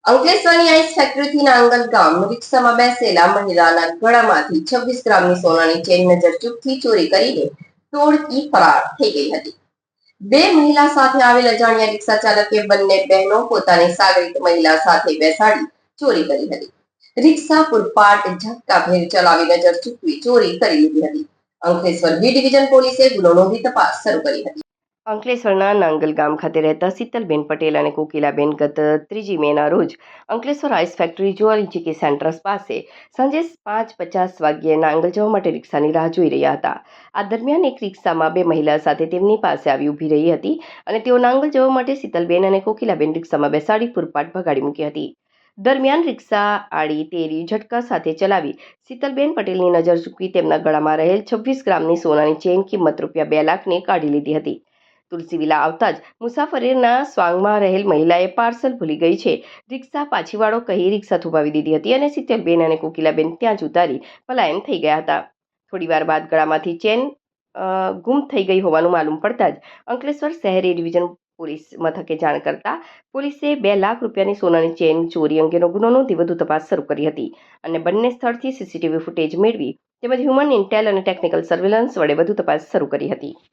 અંકલેશ્વરની ice ફેક્ટરીથી Nangal ગામ રિક્ષામાં બેસેલા મહિલાના ગળામાંથી 26 ગ્રામની સોનાની ચેન નજર ચૂકથી ચોરી કરીને ટોળકી ફરાર થઈ ગઈ હતી। બે મહિલા સાથે આવેલ અજાણ્યા રિક્ષા ચાલકે બંને બહેનો પોતાની સાગરીત મહિલા સાથે બેસાડી ચોરી કરી હતી। રિક્ષા પૂરપાટ ઝટકાભેર ચલાવી નજર ચૂકવી ચોરી કરી લીધી હતી। અંકલેશ્વર બી ડિવિઝન પોલીસે ગુનો નોંધી તપાસ શરૂ કરી હતી। અંકલેશ્વરના નાંગલ ગામ ખાતે રહેતા શીતલબેન પટેલ અને કોકિલાબેન ગત 3 મેના રોજ અંકલેશ્વર આઈસ ફેક્ટરી જ્યુએલરી સેન્ટર પાસે સાંજે 5:50 વાગ્યે નાંગલ જવા માટે રિક્ષાની રાહ જોઈ રહ્યા હતા। આ દરમિયાન એક રિક્ષામાં બે મહિલા સાથે તેમની પાસે આવી ઊભી રહી હતી અને તેઓ નાંગલ જવા માટે શીતલબેન અને કોકિલાબેન રિક્ષામાં બેસાડી પૂરપાટ ભગાડી મૂકી હતી। દરમિયાન રિક્ષા આડી તેરી ઝટકા સાથે ચલાવી શીતલબેન પટેલની નજર ચૂકવી તેમના ગળામાં રહેલ 26 ગ્રામની સોનાની ચેન કિંમત રૂપિયા 2 લાખની કાઢી લીધી હતી। તુલસીવિલા આવતા જ મુસાફરીના સ્વાંગમાં રહેલ મહિલાએ પાર્સલ ભૂલી ગઈ છે, રિક્ષા પાછી વાળો કહી રિક્ષા થોભાવી દીધી હતી અને શીતલબેન અને કોકિલાબેન ત્યાં જ ઉતારી પલાયન થઈ ગયા હતા। થોડીવાર બાદ ગળામાંથી ચેન ગુમ થઈ ગઈ હોવાનું માલુમ પડતા જ અંકલેશ્વર શહેરી ડિવિઝન પોલીસ મથકે જાણ કરતા પોલીસે 2 લાખ રૂપિયાની સોનાની ચેન ચોરી અંગેનો ગુનો નોંધી વધુ તપાસ શરૂ કરી હતી અને બંને સ્થળથી સીસીટીવી ફૂટેજ મેળવી તેમજ હ્યુમન ઇન્ટેલ અને ટેકનિકલ સર્વેલન્સ વડે વધુ તપાસ શરૂ કરી હતી।